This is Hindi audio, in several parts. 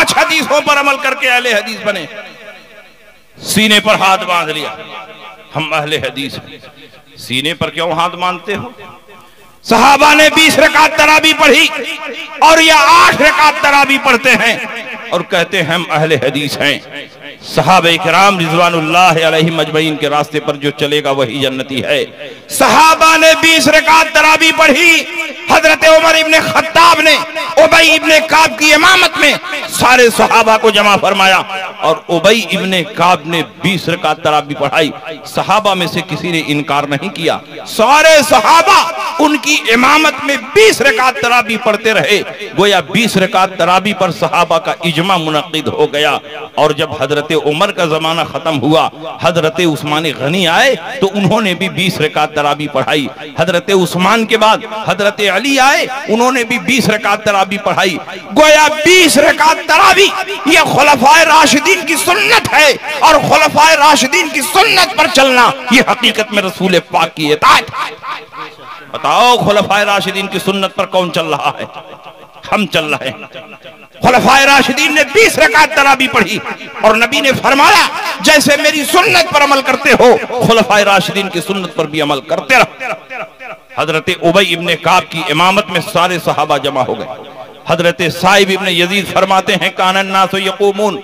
5 हदीसों पर अमल करके अहले हदीस बने। सीने पर हाथ बांध लिया, हम अहले हदीस हैं। सीने पर क्यों हाथ बांधते हो? सहाबा ने 20 रकात तरावी पढ़ी और या 8 रकात तरावी पढ़ते हैं और कहते हैं हम अहले हदीस हैं। सहाबा इकराम रिज़वानुल्लाह अलैहिम अजमईन के रास्ते पर जो चलेगा वही जन्नती है। सहाबा ने 20 रकात तरावी पढ़ी। हजरत उमर इब्ने खत्ताब ने उबई इब्ने काब की इमामत में सारे सहाबा को जमा फरमाया और उबई इब्ने काब ने 20 रकात तरावी पढ़ाई। सहाबा में से किसी ने इनकार नहीं किया, सारे सहाबा उनकी इमामत में 20 रकात तरावी पढ़ते रहे। गोया 20 रकात तरावी पर सहाबा का इजमा मुनक्किद हो गया। और जब हजरत उमर का जमाना खत्म हुआ, हजरत उस्मान गनी आए तो उन्होंने भी 20 रकात तरावी पढ़ाई। हजरत उस्मान के बाद हजरत अली आए, उन्होंने भी 20 रकात तरावी पढ़ाई। गोया 20 रकात तरावी ये खुलफाए राशिदीन की सुन्नत है और खुलफाए राशिदीन की सुन्नत पर चलना ये हकीकत में रसूल पाक की इताअत है। बताओ खुलफाए राशिदीन की सुन्नत पर कौन चल रहा है? हम चल रहे हैं। खुलफाए राशिदीन ने 20 रकात तरावी पढ़ी और नबी ने फरमाया जैसे मेरी सुन्नत पर अमल करते हो खुलफाए राशिदीन की सुन्नत पर भी अमल करते रहो। हजरत उबई इब्ने काब की इमामत में सारे सहाबा जमा हो गए। हजरत साइब इब्ने यजीद फरमाते हैं कानन नासु यक़ूमून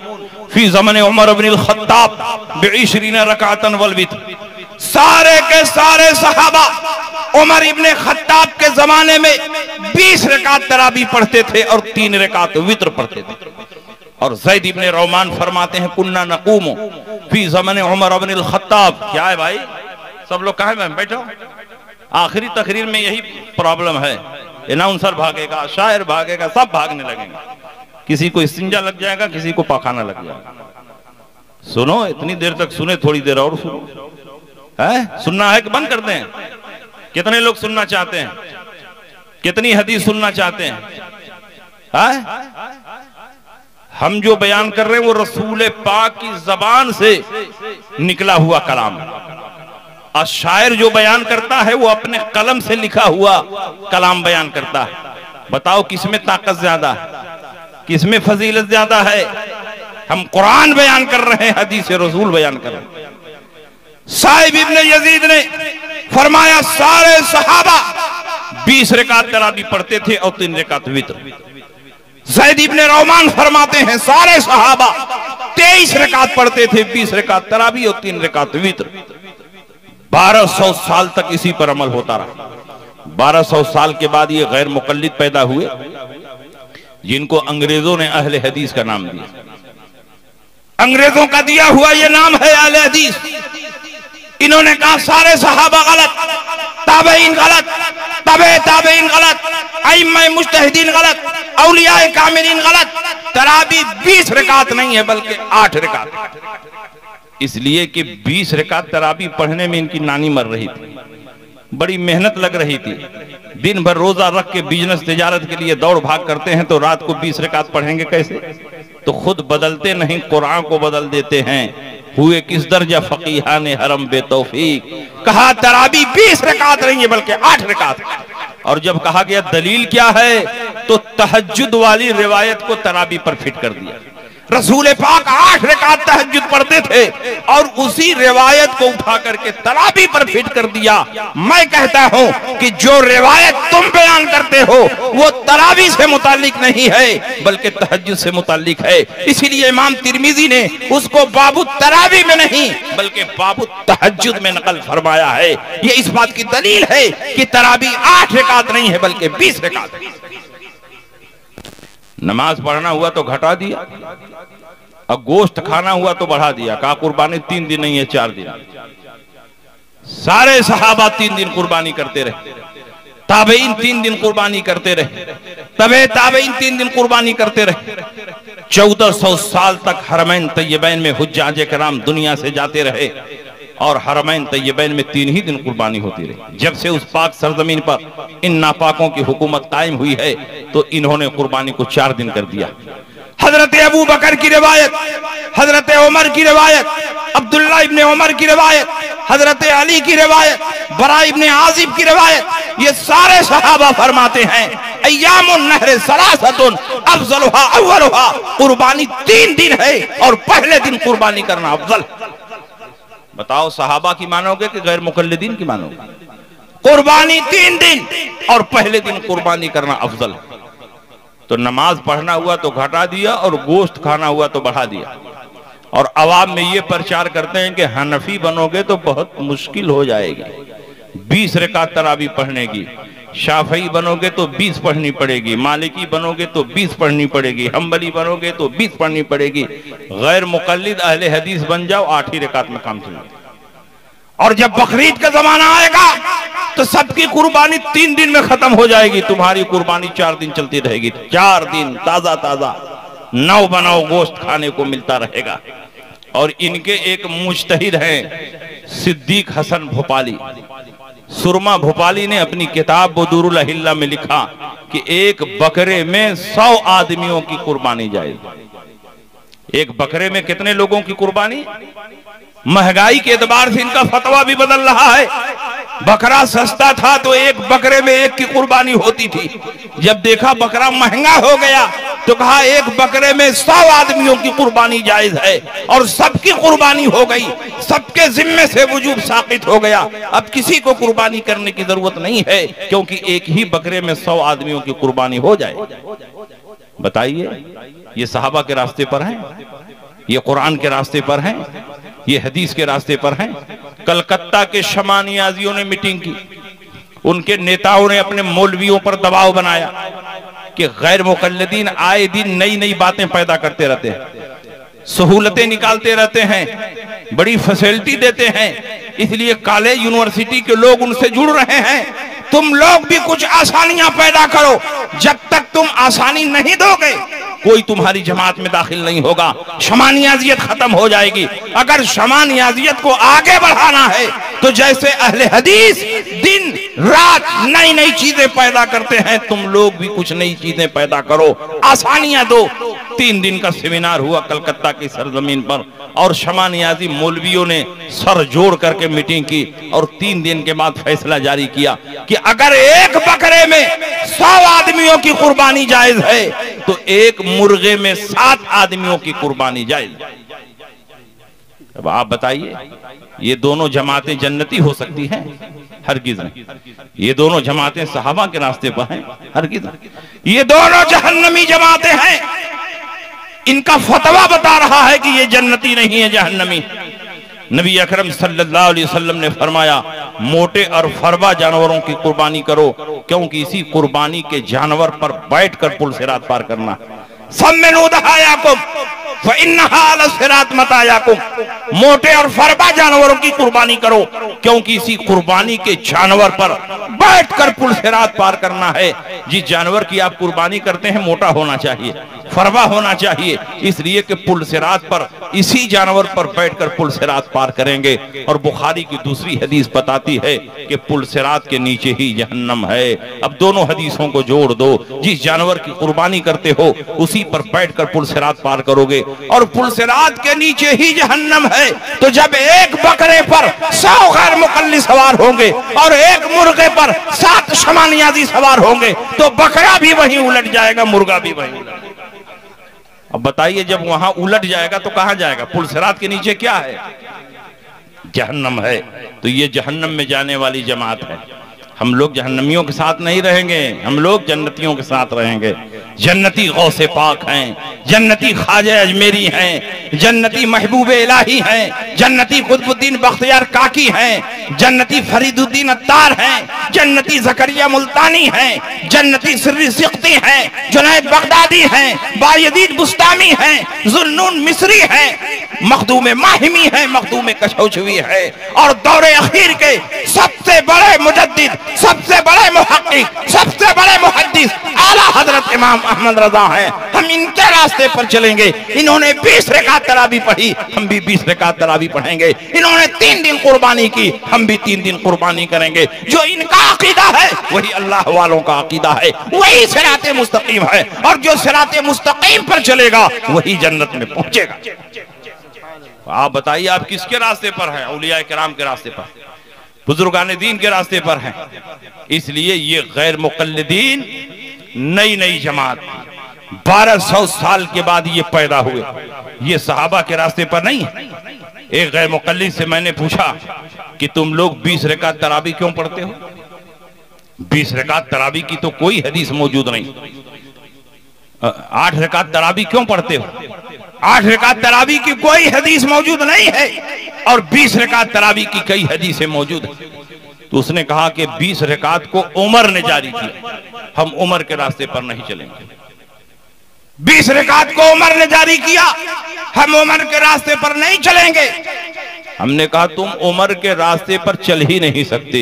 फी ज़माने उमर इब्न अल-खत्ताब बि20 रकातन वल वित्र। सारे के सारे सहाबा उमर इब्ने खत्ताब के जमाने में 20 रकात तरावी पढ़ते थे और 3 रकात वित्र पढ़ते थे। और ज़ैद इब्ने रोमान फरमाते हैं कुन्ना नक़ूमु फी ज़माने उमर इब्न अल-खत्ताब। क्या है भाई, सब लोग कहाँ हैं? बैठो। आखिरी तकरीर में यही प्रॉब्लम है, अनाउंसर भागेगा, शायर भागेगा, सब भागने लगेंगे। किसी को इस्तिंजा लग जाएगा, किसी को पाखाना लग जाएगा। सुनो, इतनी देर तक सुने, थोड़ी देर और सुनो। है सुनना है कि बंद कर दें? कितने लोग सुनना चाहते हैं? कितनी हदीस सुनना चाहते हैं? हम जो बयान कर रहे हैं वो रसूल पाक की जबान से निकला हुआ कलाम है और शायर जो बयान करता है वो अपने कलम से लिखा हुआ कलाम बयान करता है। बताओ किसमें ताकत ज्यादा है, किसमें फजीलत ज्यादा है? हम कुरान बयान कर रहे हैं, हदीस रसूल बयान कर रहे हैं। साइब इब्ने यजीद ने फरमाया सारे सहाबा 20 रकात तरावी पढ़ते थे और 3 रकात वित्र। ज़ैद इब्ने रोमान फरमाते हैं सारे सहाबा 23 रकात पढ़ते थे, 20 रकात तरावी और 3 रकात वित्र। 1200 साल तक इसी पर अमल होता रहा। 1200 साल के बाद ये गैर मुकल्लिद पैदा हुए जिनको अंग्रेजों ने अहले हदीस का नाम दिया। अंग्रेजों का दिया हुआ ये नाम है अहले हदीस। इन्होंने कहा सारे सहाबा गलत, ताबईन गलत, तबे ताबईन गलत, अइम्मा मुज्तहिदीन गलत, औलियाए कामिलीन गलत। तरावी 20 रकात नहीं है बल्कि 8 रकात। इसलिए कि 20 रकात तरावी पढ़ने में इनकी नानी मर रही थी, बड़ी मेहनत लग रही थी। दिन भर रोजा रख के बिजनेस तिजारत के लिए दौड़ भाग करते हैं तो रात को 20 रकात पढ़ेंगे कैसे? तो खुद बदलते नहीं, कुरान को बदल देते हैं। हुए किस दर्जा फकीहाने हरम बेतौफीक। कहा तरावी 20 रकात नहीं है बल्कि 8 रकात। और जब कहा गया दलील क्या है तो तहज्जुद वाली रिवायत को तरावी पर फिट कर दिया। रसूल पाक 8 रकात तहज्जुद पढ़ते थे और उसी रिवायत को उठा करके तरावी पर फिट कर दिया। मैं कहता हूं कि जो रिवायत तुम बयान करते हो वो तरावी से मुताल्लिक नहीं है बल्कि तहज्जुद से मुताल्लिक है। इसीलिए इमाम तिरमिजी ने उसको बाबू तरावी में नहीं बल्कि बाबू तहज्जुद में नकल फरमाया है। ये इस बात की दलील है कि तरावी 8 रकात नहीं है बल्कि 20 रकात। नमाज पढ़ना हुआ तो घटा दिया और गोश्त खाना हुआ तो बढ़ा दिया। कहा कुर्बानी 3 दिन नहीं है 4 दिन। सारे सहाबा 3 दिन कुर्बानी करते रहे, ताबईन 3 दिन कुर्बानी करते रहे, तबे ताबईन 3 दिन कुर्बानी करते रहे। 1400 साल तक हरमैन तैयबैन में हुज्जाज कराम दुनिया से जाते रहे और हरमैन तैयबैन में 3 ही दिन कुर्बानी होती रही। जब से उस पाक सरजमीन पर इन नापाकों की हुकूमत कायम हुई है तो इन्होंने कुर्बानी को 4 दिन कर दिया। हजरत अबू बकर की रिवायत, हजरत उमर की रिवायत, अब्दुल्ला इब्ने उमर की रिवायत, हजरत अली की रिवायत, बरा इब्ने आजिब की रिवायत, ये सारे सहाबा फरमाते हैं अय्यामुन नहर सलासतुन अफजलुहा अव्वलुहा, कुर्बानी 3 दिन है और पहले दिन कुर्बानी करना अफजल। बताओ सहाबा की मानोगे कि गैर मुकल्लिदीन की मानोगे? कुर्बानी 3 दिन और पहले दिन कुर्बानी करना अफजल। तो नमाज पढ़ना हुआ तो घटा दिया और गोश्त खाना हुआ तो बढ़ा दिया। और अवाम में ये प्रचार करते हैं कि हनफी बनोगे तो बहुत मुश्किल हो जाएगी, 20 रकात तरावी पढ़ने की। शाफई बनोगे तो 20 पढ़नी पड़ेगी, मालिकी बनोगे तो 20 पढ़नी पड़ेगी, हम्बली बनोगे तो 20 पढ़नी पड़ेगी। गैर मुकल्लिद अहले हदीस बन जाओ, 8 ही रकात में काम चलेगा। और जब बकरीद का जमाना आएगा तो सबकी कुर्बानी 3 दिन में खत्म हो जाएगी, तुम्हारी कुर्बानी 4 दिन चलती रहेगी। 4 दिन ताजा ताजा नौ बनाओ गोश्त खाने को मिलता रहेगा। और इनके एक मुज्तहिद हैं सिद्दीक हसन भोपाली, सुरमा भोपाली ने अपनी किताब बदूरुल अहिल्ला में लिखा कि एक बकरे में 100 आदमियों की कुर्बानी जायज। एक बकरे में कितने लोगों की कुर्बानी? महंगाई के एतबार से इनका फतवा भी बदल रहा है। बकरा सस्ता था तो एक बकरे में एक की कुर्बानी होती थी। जब देखा बकरा महंगा हो गया तो कहा एक बकरे में 100 आदमियों की कुर्बानी जायज है। और सबकी कुर्बानी हो गई, सबके जिम्मे से वजूब साकित हो गया। अब किसी को कुर्बानी करने की जरूरत नहीं है, क्योंकि एक ही बकरे में 100 आदमियों की कुर्बानी हो जाए। बताइए, ये सहाबा के रास्ते पर हैं, ये कुरान के रास्ते पर हैं, ये हदीस के रास्ते पर हैं। कलकत्ता के शमा नियाजियों ने मीटिंग की, उनके नेताओं ने अपने मौलवियों पर दबाव बनाया कि गैर मुकल्लिदीन आए दिन नई नई बातें पैदा करते रहते हैं, सहूलतें निकालते रहते हैं, बड़ी फैसिलिटी देते हैं, इसलिए कॉलेज यूनिवर्सिटी के लोग उनसे जुड़ रहे हैं। तुम लोग भी कुछ आसानियां पैदा करो, जब तक तुम आसानी नहीं दोगे कोई तुम्हारी जमात में दाखिल नहीं होगा, शमा नियाजियत खत्म हो जाएगी। अगर शमा नियाजियत को आगे बढ़ाना है तो जैसे अहले हदीस दिन रात नई नई चीजें पैदा करते हैं, तुम लोग भी कुछ नई चीजें पैदा करो, आसानियां दो। 3 दिन का सेमिनार हुआ कलकत्ता की सरजमीन पर और शमा नियाजी मौलवियों ने सर जोड़ करके मीटिंग की और 3 दिन के बाद फैसला जारी किया कि अगर एक बकरे में 100 आदमियों की कुर्बानी जायज है तो एक मुर्गे में 7 आदमियों की कुर्बानी जायज। अब आप बताइए, ये दोनों जमातें जन्नती हो सकती हैं? हरगिज़ नहीं। ये दोनों जमातें सहाबा के रास्ते पर हैं? हरगिज़ नहीं। ये दोनों जहन्नमी जमातें हैं। इनका फतवा बता रहा है कि ये जन्नती नहीं है, जहन्नमी। नबी अकरम सल्लल्लाहु अलैहि वसल्लम ने फरमाया, मोटे और फरबा जानवरों की कुर्बानी करो, क्योंकि इसी कुर्बानी के जानवर पर बैठकर पुल सिरात पार करना। मोटे और फरबा जानवरों की कुर्बानी करो, क्योंकि इसी कुर्बानी के जानवर पर बैठकर पुल सिरात पार करना है। जिस जानवर की आप कुर्बानी करते हैं मोटा होना चाहिए, फरबा होना चाहिए, इसलिए कि पुल सिरात पर इसी जानवर पर बैठकर पुल सिरात पार करेंगे। और बुखारी की दूसरी हदीस बताती है कि पुल सिरात के नीचे ही जहन्नम है। अब दोनों हदीसों को जोड़ दो, जिस जानवर की कुर्बानी करते हो उसी पर बैठकर पुल सिरात पार करोगे और पुल सिरात के नीचे ही जहन्नम है। तो जब एक बकरे पर 100 गैर मुकल्लिद सवार होंगे और एक मुर्गे पर 7 शमा नियाजी सवार होंगे तो बकरा भी वहीं उलट जाएगा, मुर्गा भी वहीं उलट जाएगा। अब बताइए, जब वहां उलट जाएगा तो कहां जाएगा? पुल सिरात के नीचे क्या है? जहन्नम है। तो ये जहन्नम में जाने वाली जमात है। हम लोग जहन्नमियों के साथ नहीं रहेंगे, हम लोग जन्नतियों के साथ रहेंगे। जन्नती गौसे पाक हैं, जन्नती ख्वाजा अजमेरी हैं, जन्नती महबूब इलाही हैं, जन्नती कुतुबुद्दीन बख्तियार काकी हैं, जन्नती फरीदुद्दीन अत्तार हैं, जन्नती जकरिया मुल्तानी हैं, जन्नती सिर्री सिख्ती हैं, जुनैद बगदादी हैं, बायजीद बुस्तामी हैं, जुन्नून मिस्री हैं, मखदूम माहिमी हैं, मखदूम कशौचवी है। और दौरे अखीर के सबसे बड़े मुजद्दिद, सबसे बड़े मुहक्किक, सबसे बड़े मुहद्दिस आला हजरत इमाम अहमद रजा हैं। हम इनके रास्ते पर चलेंगे। इन्होंने 20 रकात तरावी पढ़ी, हम भी 20 रकात तरावी पढ़ेंगे। इन्होंने 3 दिन कुर्बानी की, हम भी 3 दिन कुर्बानी करेंगे। जो इनका अकीदा है वही अल्लाह वालों का अकीदा है, वही सिराते मुस्तकीम है। और जो सिराते मुस्तकीम पर चलेगा वही जन्नत में पहुंचेगा। आप बताइए, आप किसके रास्ते पर हैं? औलिया किराम के रास्ते पर, बुजुर्गान दीन के रास्ते पर हैं। इसलिए ये गैर मुकल्लिदीन नई नई जमात, 1200 साल के बाद ये पैदा हुए, ये सहाबा के रास्ते पर नहीं है। एक गैर मुकल्लिद से मैंने पूछा कि तुम लोग 20 रकात तरावी क्यों पढ़ते हो? 20 रकात तरावी की तो कोई हदीस मौजूद नहीं। 8 रकात तरावी क्यों पढ़ते हो? 8 रकात तरावी की कोई हदीस मौजूद नहीं है और 20 रकात तरावी की कई हदीसें मौजूद है। तो उसने कहा कि 20 रकात को उमर ने जारी किया, हम उमर के रास्ते पर नहीं चलेंगे। 20 रकात को उमर ने जारी किया, हम उमर के रास्ते पर नहीं चलेंगे। हमने कहा तुम उमर के रास्ते पर चल ही नहीं सकते,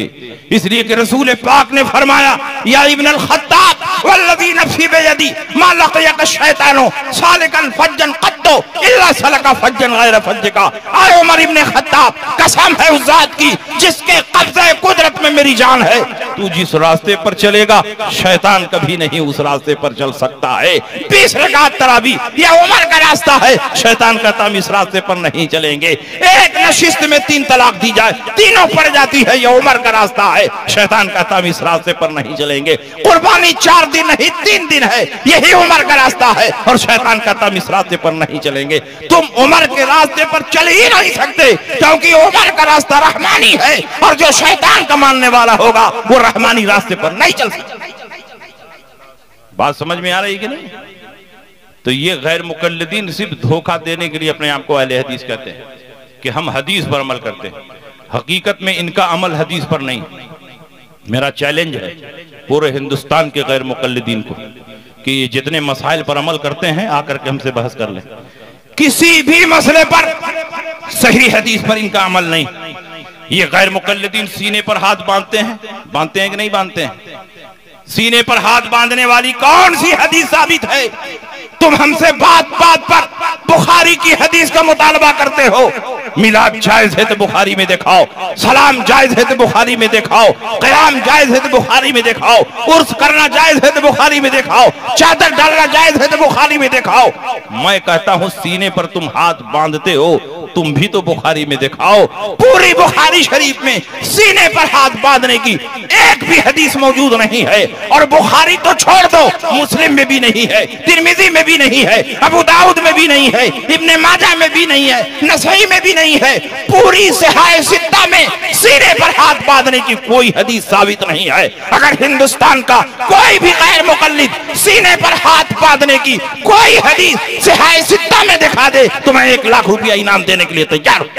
इसलिए कि रसूल पाक ने फरमाया या इब्न अल खत्ताब वल्लज़ी नफ्सी बियदी मा लक़ियक शैतानो सालिकन फज्जन क़त्तो इल्ला सलका फज्जन गैर फज्जिका। आए उमर इब्न खत्ताब, कसम है उस जात की जिसके कब्ज़े कुदरत में मेरी जान है, तू जिस रास्ते पर चलेगा शैतान कभी नहीं उस रास्ते पर चल सकता है। 20 रकात तरावी यह उमर का रास्ता है, शैतान कहता हम इस रास्ते पर नहीं चलेंगे। एक नशिस्त में 3 तलाक दी जाए, तीनों पड़ जाती है, यह उमर का रास्ता है, शैतान कहता हम इस रास्ते पर नहीं चलेंगे। कुर्बानी 4 दिन नहीं 3 दिन है, यही उमर का रास्ता है और शैतान कहता हम इस रास्ते पर नहीं चलेंगे। तुम उमर के रास्ते पर चल ही नहीं सकते क्योंकि उमर का रास्ता रहमानी है और जो शैतान का मानने वाला होगा वो रहमानी रास्ते पर नहीं चल सकता। बात समझ में आ रही कि नहीं? तो ये गैर मुकल्लिदीन सिर्फ धोखा देने के लिए अपने आप को अहले हदीस कहते हैं कि हम हदीस पर अमल करते हैं, हकीकत में इनका अमल हदीस पर नहीं। मेरा चैलेंज है पूरे हिंदुस्तान के गैर मुकल्लिदीन को कि ये जितने मसाइल पर अमल करते हैं आकर के हमसे बहस कर लें। किसी भी मसले पर सही हदीस पर इनका अमल नहीं। ये गैर मुकल्लिदीन सीने पर हाथ बांधते हैं कि नहीं बांधते हैं? सीने पर हाथ बांधने वाली कौन सी हदीस साबित है? तुम हमसे बात बात पर बुखारी की हदीस का मुतालबा करते हो। मिलाद जायज है तो बुखारी में दिखाओ, सलाम जायज है तो बुखारी में दिखाओ, क़याम जायज है तो बुखारी में दिखाओ, उर्स करना जायज है तो बुखारी में दिखाओ, चादर डालना जायज है तो बुखारी में दिखाओ। मैं कहता हूं सीने पर तुम हाथ बांधते हो, तुम भी तो बुखारी में दिखाओ। पूरी बुखारी शरीफ में सीने पर हाथ बांधने की एक भी हदीस मौजूद नहीं है और बुखारी तो छोड़ दो, मुस्लिम में भी नहीं है, तिरमिजी में भी नहीं है, अबू दाऊद में भी नहीं है, इब्ने माजा में भी नहीं है, नसई में भी नहीं है। पूरी सिहाए सित्ता में सीने पर हाथ बांधने की कोई हदीस साबित नहीं है। अगर हिंदुस्तान का कोई भी गैर मुकल्लिद सीने पर हाथ बांधने की कोई हदीस सिहाए सित्ता में दिखा दे तो मैं 1 लाख रुपया इनाम देने के लिए तैयार हूं।